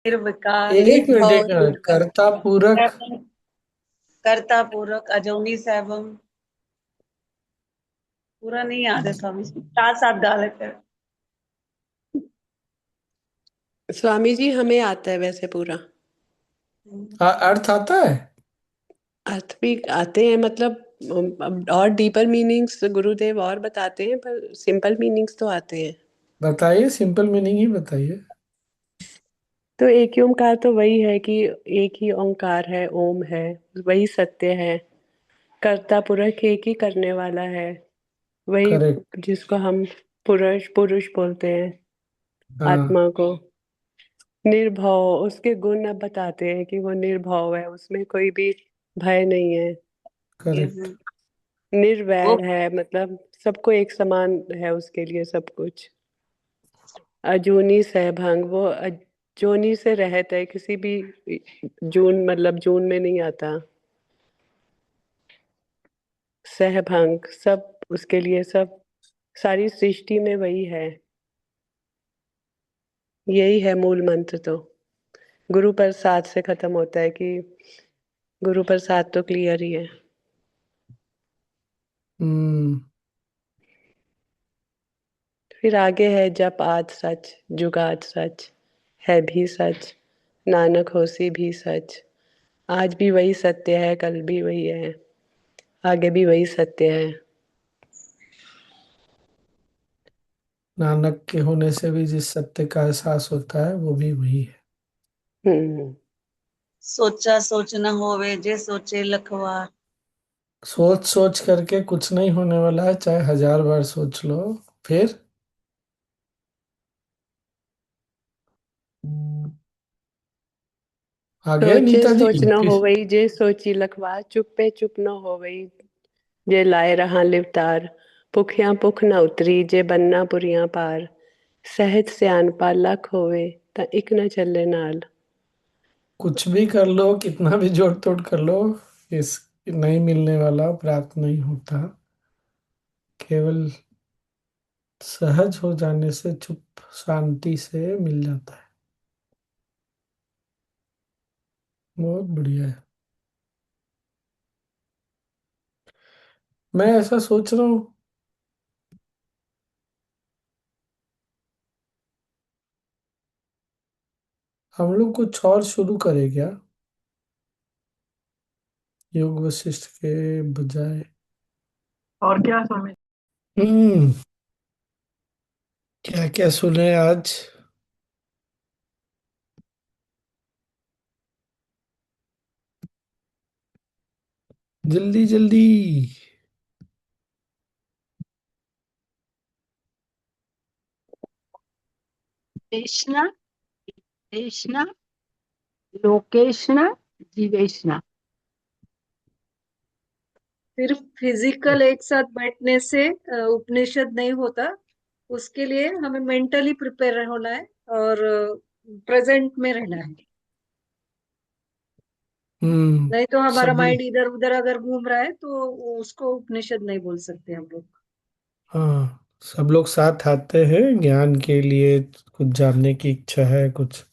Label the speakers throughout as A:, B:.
A: निर्विकार,
B: एक मिनट,
A: निर्भव,
B: एक मिनट,
A: निर्वैर,
B: कर्ता पूरक।
A: कर्ता पूरक, अजोनी सैवम। पूरा नहीं याद है स्वामी जी, साथ साथ गा लेते हैं।
C: स्वामी जी हमें आता है वैसे पूरा।
B: अर्थ आता है।
C: अर्थ भी आते हैं, मतलब और डीपर मीनिंग्स गुरुदेव और बताते हैं, पर सिंपल मीनिंग्स तो आते हैं।
B: बताइए, सिंपल मीनिंग ही बताइए।
C: तो एक ही ओंकार तो वही है कि एक ही ओंकार है, ओम है, वही सत्य है। कर्ता पुरख एक ही करने वाला है, वही
B: करेक्ट।
C: जिसको हम पुरुष पुरुष बोलते हैं,
B: हाँ।
C: आत्मा को। निर्भव, उसके गुण अब बताते हैं कि वो निर्भव है, उसमें कोई भी भय नहीं है।
B: करेक्ट।
A: वो
C: निर्वैर है, मतलब सबको एक समान है उसके लिए सब कुछ। अजूनी सहभंग, वो अजूनी से रहता है, किसी भी जून मतलब जून में नहीं आता। सहभंग, सब उसके लिए, सब सारी सृष्टि में वही है। यही है मूल मंत्र तो। गुरु प्रसाद से खत्म होता है कि गुरु प्रसाद तो क्लियर ही है।
B: हम्म।
C: फिर आगे है जप आद सच, जुगाद सच, है भी सच, नानक होसी भी सच। आज भी वही सत्य है, कल भी वही है, आगे भी वही सत्य है।
B: नानक के होने से भी जिस सत्य का एहसास होता है वो भी वही है।
C: हम्म।
A: सोचा सोच न होवे, जे सोचे लखवार।
B: सोच सोच करके कुछ नहीं होने वाला है, चाहे 1000 बार सोच लो। फिर आगे
C: सोचे
B: नीता जी।
C: सोच न
B: फिर
C: होवई, जे सोची लखवार। चुप्पे चुप न होवई, जे लाए रहा लिवतार। भुखिया भुख न उतरी, जे बन्ना पुरिया पार। सहज सियानपा लख होवे, ता इक न चले नाल।
B: कुछ भी कर लो, कितना भी जोड़ तोड़ कर लो, इस नहीं मिलने वाला, प्राप्त नहीं होता। केवल सहज हो जाने से, चुप शांति से मिल जाता है। बहुत बढ़िया है। मैं ऐसा सोच रहा हूँ, हम लोग कुछ और शुरू करें क्या, योग वशिष्ठ के बजाय।
D: और क्या स्वामी।
B: हम्म। क्या क्या सुने आज। जल्दी जल्दी।
D: कृष्णा, कृष्णा, लोकेशना, जीवेशना।
A: सिर्फ फिजिकल एक साथ बैठने से उपनिषद नहीं होता। उसके लिए हमें मेंटली प्रिपेयर होना है और प्रेजेंट में रहना है। नहीं तो हमारा
B: सभी।
A: माइंड इधर उधर अगर घूम रहा है तो उसको उपनिषद नहीं बोल सकते हम लोग।
B: हाँ, सब लोग साथ आते हैं ज्ञान के लिए, कुछ जानने की इच्छा है कुछ,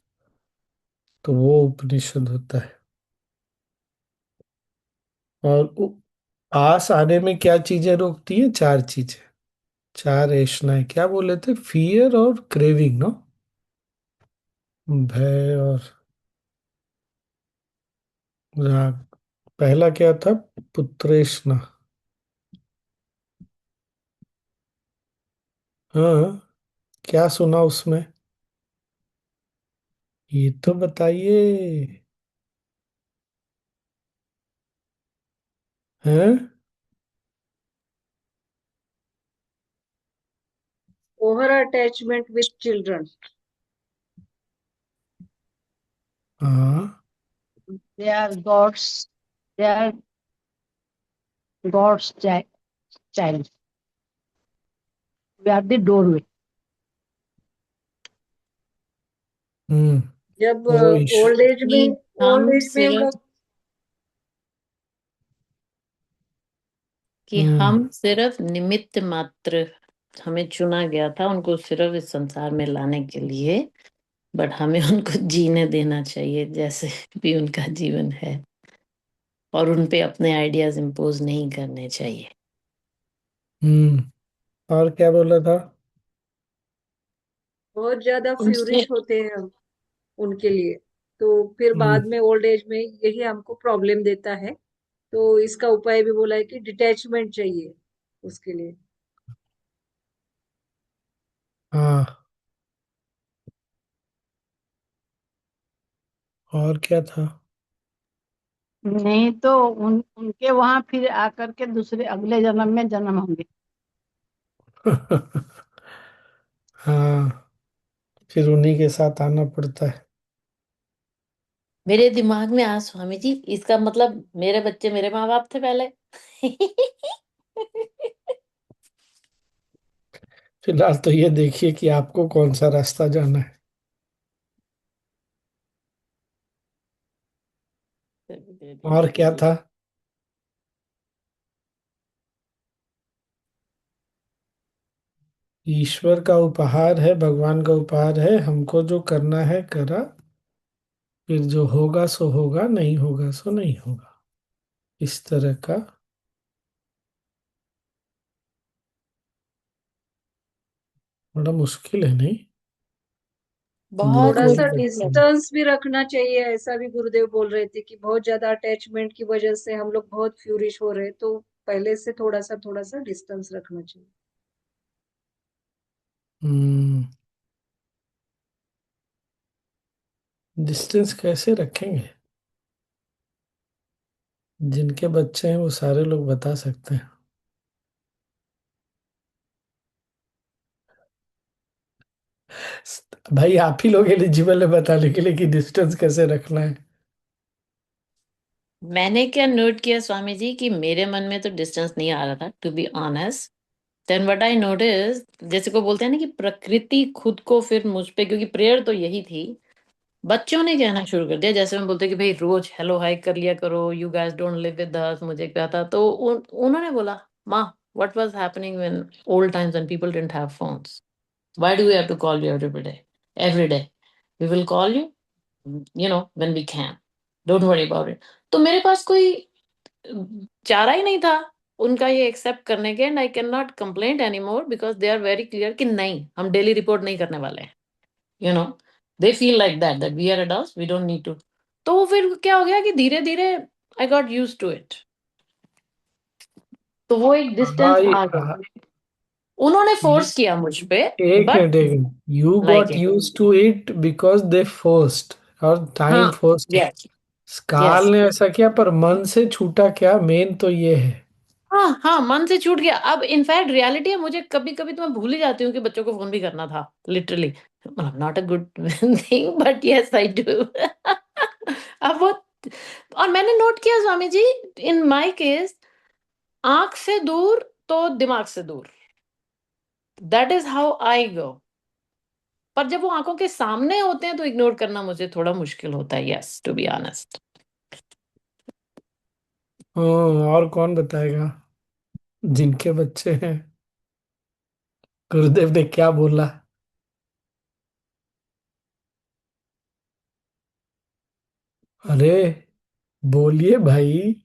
B: तो वो उपनिषद होता है। और पास आने में क्या चीजें रोकती हैं? 4 चीजें, 4 ऐशनाएं, क्या बोले थे? फियर और क्रेविंग, नो, भय और राग। पहला क्या था? पुत्रेशना। हाँ, क्या सुना उसमें? ये तो बताइए। हैं?
A: Over attachment with children.
B: हाँ।
D: They are God's, they are God's child. We are the doorway.
B: हम्म।
A: जब
B: वो ईश
A: ओल्ड एज में,
E: कि
A: ओल्ड
E: हम
A: एज में हम
E: सिर्फ
A: लोग
B: हम्म।
E: हम सिर्फ निमित्त मात्र, हमें चुना गया था उनको सिर्फ इस संसार में लाने के लिए। बट हमें उनको जीने देना चाहिए जैसे भी उनका जीवन है, और उन पे अपने आइडियाज इम्पोज नहीं करने चाहिए।
B: और क्या बोला था?
A: बहुत ज्यादा
E: उनसे
A: फ्यूरिश होते हैं हम उनके लिए, तो फिर
B: हम्म।
A: बाद में ओल्ड एज में यही हमको प्रॉब्लम देता है। तो इसका उपाय भी बोला है कि डिटैचमेंट चाहिए उसके लिए।
B: हाँ, और क्या था?
D: नहीं तो उनके वहां फिर आकर के दूसरे अगले जन्म में जन्म होंगे।
B: हाँ, फिर उन्हीं के साथ आना पड़ता है।
E: मेरे दिमाग में आ स्वामी जी, इसका मतलब मेरे बच्चे मेरे माँ बाप थे पहले।
B: फिलहाल तो ये देखिए कि आपको कौन सा रास्ता जाना है। और क्या था? ईश्वर का उपहार है, भगवान का उपहार है, हमको जो करना है करा, फिर जो होगा सो होगा, नहीं होगा सो नहीं होगा, इस तरह का। बड़ा मुश्किल है, नहीं? हम लोग
E: बहुत
A: थोड़ा
B: को ही
A: सा
E: मुश्किल
B: लगता
E: है।
B: है।
A: डिस्टेंस भी रखना चाहिए, ऐसा भी गुरुदेव बोल रहे थे कि बहुत ज्यादा अटैचमेंट की वजह से हम लोग बहुत फ्यूरिश हो रहे, तो पहले से थोड़ा सा डिस्टेंस रखना चाहिए।
B: हम्म। डिस्टेंस कैसे रखेंगे? जिनके बच्चे हैं वो सारे लोग बता सकते हैं। भाई आप ही लोग एलिजिबल है बताने के लिए कि डिस्टेंस कैसे रखना है।
E: मैंने क्या नोट किया स्वामी जी कि मेरे मन में तो डिस्टेंस नहीं आ रहा था, to be honest. Then what I notice, जैसे को बोलते हैं ना कि प्रकृति खुद को फिर मुझ पे, क्योंकि प्रेयर तो यही थी, बच्चों ने कहना शुरू कर दिया। जैसे मैं बोलते कि भाई रोज हेलो हाय कर लिया करो, you guys don't live with us, मुझे क्या था, तो उन्होंने बोला, माँ what was happening when old times when people didn't have phones, why do we have to call you every day, we will call you when we can, don't worry about it. तो मेरे पास कोई चारा ही नहीं था उनका ये accept करने के, and I can not complaint any more because they are very clear कि नहीं, हम डेली रिपोर्ट नहीं करने वाले हैं। You know they feel like that we are adults, we don't need to. तो फिर क्या हो गया कि धीरे धीरे I got use to it, तो वो एक डिस्टेंस
B: भाई
E: आ गया। उन्होंने फोर्स किया मुझ पे,
B: एक
E: बट
B: मिनट, एक minute, you
E: like
B: got
E: it.
B: Use to it because they forced, और टाइम
E: हाँ,
B: फोर्स्ड।
E: यस,
B: काल
E: यस।
B: ने ऐसा किया, पर मन से छूटा क्या, मेन तो ये है।
E: हाँ हाँ, मन से छूट गया। अब इनफैक्ट रियलिटी है, मुझे कभी कभी तो मैं भूल ही जाती हूँ कि बच्चों को फोन भी करना था, लिटरली। मतलब not a good thing, but yes I do. अब वो, और मैंने नोट किया Swami ji, in my case, आंख से दूर तो दिमाग से दूर, दैट इज हाउ आई गो। पर जब वो आंखों के सामने होते हैं तो इग्नोर करना मुझे थोड़ा मुश्किल होता है, यस, टू बी ऑनेस्ट।
B: हाँ, और कौन बताएगा जिनके बच्चे हैं? गुरुदेव ने क्या बोला? अरे बोलिए भाई।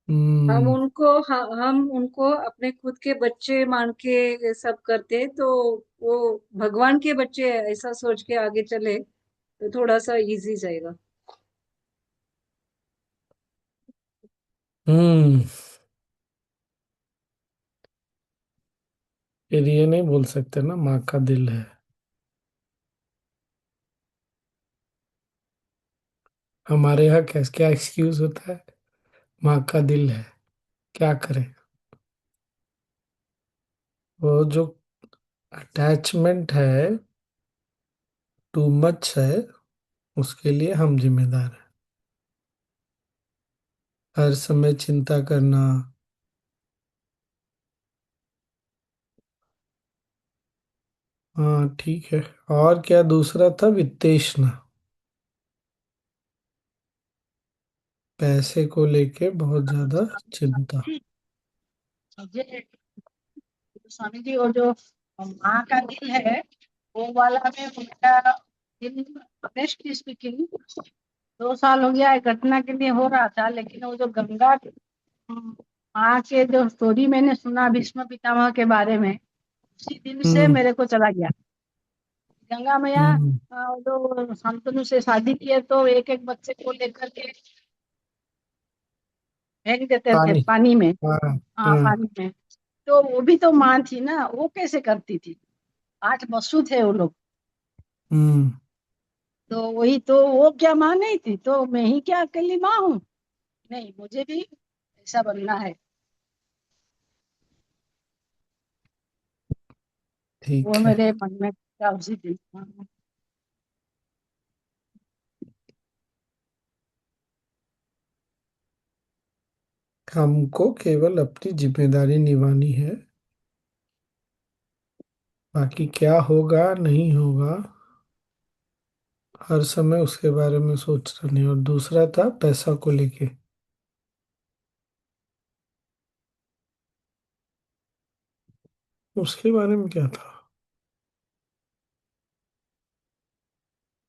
A: हम
B: हम्म।
A: उनको हम उनको अपने खुद के बच्चे मान के सब करते हैं, तो वो भगवान के बच्चे ऐसा सोच के आगे चले तो थोड़ा सा इजी जाएगा।
B: हम्म। फिर ये नहीं बोल सकते ना माँ का दिल है। हमारे यहाँ कैसे क्या एक्सक्यूज होता है? माँ का दिल है, क्या करें? वो जो अटैचमेंट है, टू मच है, उसके लिए हम जिम्मेदार हैं। हर समय चिंता करना। हाँ ठीक है। और क्या दूसरा था? वित्तेषणा, पैसे को लेके बहुत ज्यादा चिंता।
D: मुझे स्वामी जी वो जो माँ का दिल है वो वाला में उनका दिल, ऑनेस्टली स्पीकिंग 2 साल हो गया है घटना के लिए हो रहा था, लेकिन वो जो गंगा माँ के जो स्टोरी मैंने सुना भीष्म पितामह के बारे में, उसी दिन से
B: हम्म
D: मेरे को चला गया। गंगा मैया
B: हम्म
D: जो शांतनु से शादी किए तो एक एक बच्चे को लेकर के फेंक देते थे
B: पानी।
D: पानी में।
B: हाँ
D: हाँ,
B: हाँ।
D: पानी में। तो वो भी तो माँ थी ना, वो कैसे करती थी? 8 बसु थे वो लोग।
B: हम्म
D: तो वही तो, वो क्या माँ नहीं थी? तो मैं ही क्या अकेली माँ हूँ? नहीं, मुझे भी ऐसा बनना है। वो
B: ठीक है।
D: मेरे मन में था उसी दिन। हाँ।
B: हमको केवल अपनी जिम्मेदारी निभानी है, बाकी क्या होगा नहीं होगा हर समय उसके बारे में सोचना नहीं। और दूसरा था पैसा को लेके, उसके बारे में क्या था?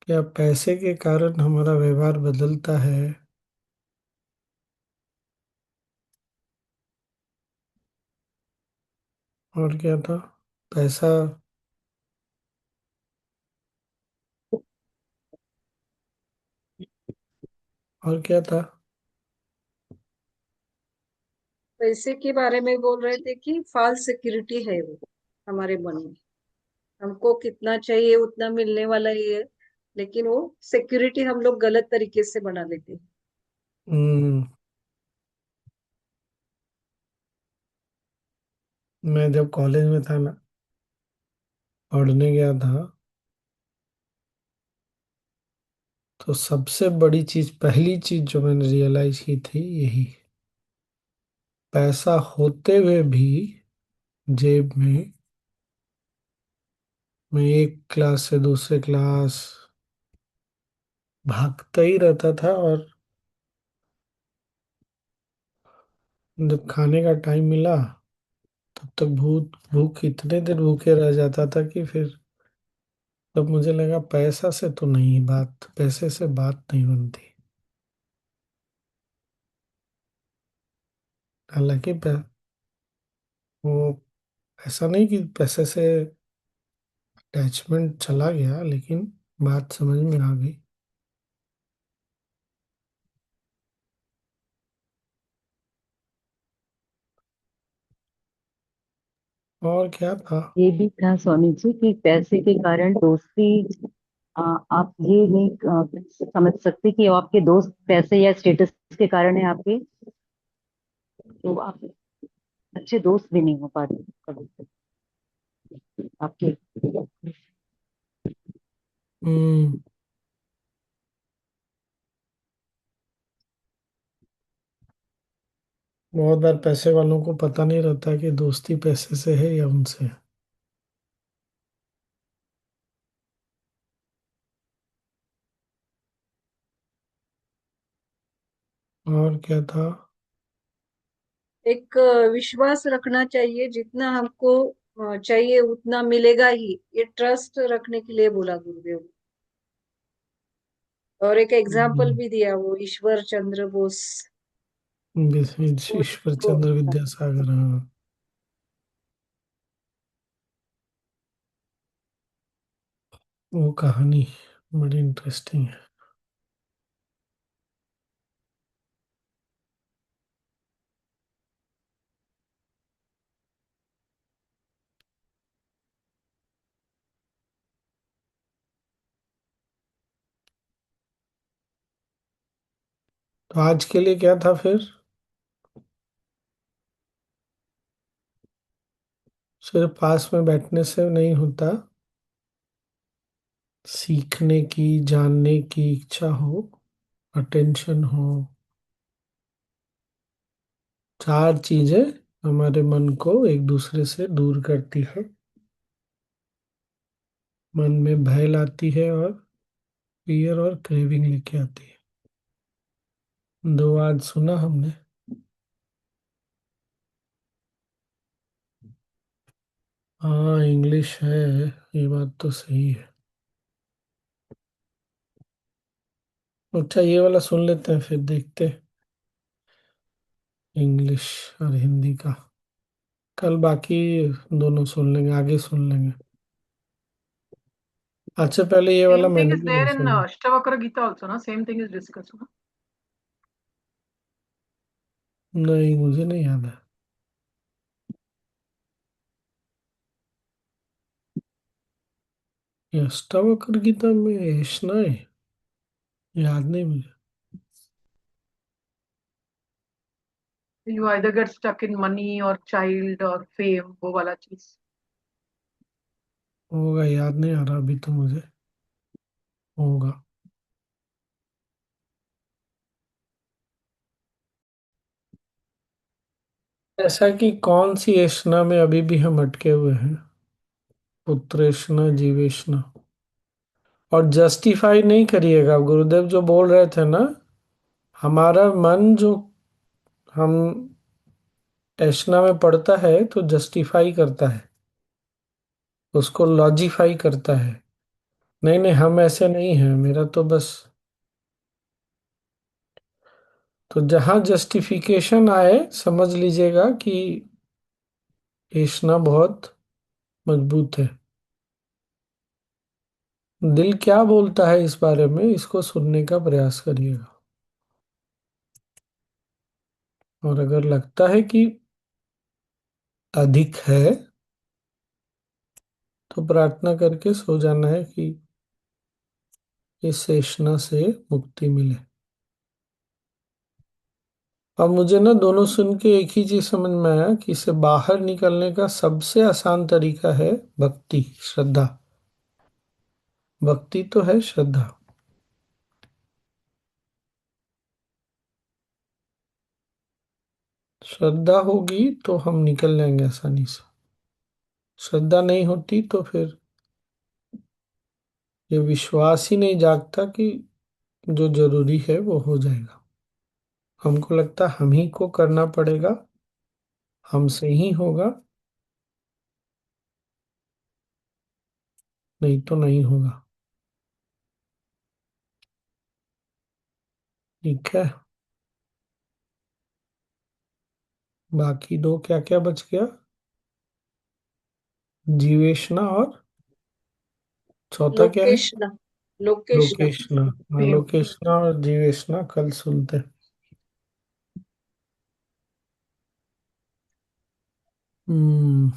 B: क्या पैसे के कारण हमारा व्यवहार बदलता है? और क्या था? पैसा। और क्या था?
A: पैसे के बारे में बोल रहे थे कि फॉल्स सिक्योरिटी है वो हमारे मन में। हमको कितना चाहिए उतना मिलने वाला ही है, लेकिन वो सिक्योरिटी हम लोग गलत तरीके से बना लेते हैं।
B: हम्म मैं जब कॉलेज में था ना, पढ़ने गया था, तो सबसे बड़ी चीज, पहली चीज जो मैंने रियलाइज की थी यही, पैसा होते हुए भी जेब में मैं एक क्लास से दूसरे क्लास भागता ही रहता था। और जब खाने का टाइम मिला, तब तक भूख भूख इतने देर भूखे रह जाता था कि फिर तब मुझे लगा पैसा से तो नहीं बात, पैसे से बात नहीं बनती। हालांकि वो, ऐसा नहीं कि पैसे से अटैचमेंट चला गया, लेकिन बात समझ में आ गई। और क्या था?
F: ये भी था स्वामी जी कि पैसे के कारण दोस्ती, आप ये नहीं समझ सकते कि वो आपके दोस्त पैसे या स्टेटस के कारण है आपके, तो आप अच्छे दोस्त भी नहीं हो पाते कभी आपके।
B: हम्म बहुत बार पैसे वालों को पता नहीं रहता कि दोस्ती पैसे से है या उनसे है। और क्या था?
A: एक विश्वास रखना चाहिए, जितना हमको चाहिए उतना मिलेगा ही, ये ट्रस्ट रखने के लिए बोला गुरुदेव। और एक एग्जाम्पल
B: हम्म,
A: भी दिया वो ईश्वर चंद्र बोस।
B: ईश्वर
A: वो
B: चंद्र विद्यासागर, हाँ। वो कहानी बड़ी इंटरेस्टिंग है। तो आज के लिए क्या था फिर? सिर्फ पास में बैठने से नहीं होता, सीखने की, जानने की इच्छा हो, अटेंशन हो, चार चीजें हमारे मन को एक दूसरे से दूर करती है। मन में भय लाती है, और फियर और क्रेविंग लेके आती है। दो आज सुना हमने। हाँ इंग्लिश है, ये बात तो सही है। अच्छा ये वाला सुन लेते हैं फिर देखते हैं इंग्लिश और हिंदी का। कल बाकी दोनों सुन लेंगे, आगे सुन लेंगे। अच्छा पहले ये वाला
G: Same thing
B: मैंने
G: is
B: भी नहीं
G: there in
B: सुना।
G: Ashtavakra Gita also, na? Same thing is discussed, na?
B: नहीं मुझे नहीं याद है। ये अष्टावक्र गीता में ऐसा है, याद नहीं मुझे।
G: You either get stuck in money or child or fame, वो वाला चीज।
B: होगा, याद नहीं आ रहा अभी तो मुझे। होगा। ऐसा कि कौन सी ऐष्णा में अभी भी हम अटके हुए हैं? पुत्रेष्णा जीवेष्णा। और जस्टिफाई नहीं करिएगा, गुरुदेव जो बोल रहे थे ना, हमारा मन जो हम ऐष्णा में पड़ता है तो जस्टिफाई करता है, उसको लॉजिफाई करता है। नहीं नहीं हम ऐसे नहीं हैं, मेरा तो बस। तो जहां जस्टिफिकेशन आए समझ लीजिएगा कि ऐष्णा बहुत मजबूत है। दिल क्या बोलता है इस बारे में, इसको सुनने का प्रयास करिएगा। और अगर लगता है कि अधिक है तो प्रार्थना करके सो जाना है कि इस शेषना से मुक्ति मिले। अब मुझे ना दोनों सुन के एक ही चीज समझ में आया कि इससे बाहर निकलने का सबसे आसान तरीका है भक्ति, श्रद्धा। भक्ति तो है श्रद्धा। श्रद्धा होगी तो हम निकल जाएंगे आसानी से। श्रद्धा नहीं होती तो फिर ये विश्वास ही नहीं जागता कि जो जरूरी है वो हो जाएगा। हमको लगता हम ही को करना पड़ेगा, हमसे ही होगा, नहीं तो नहीं होगा। ठीक है। बाकी दो क्या क्या बच गया? जीवेशना और चौथा क्या है?
A: लोकेशना। लोकेशना।
B: लोकेशना। हाँ
G: Fame।
B: लोकेशना और जीवेशना कल सुनते हैं। हम्म।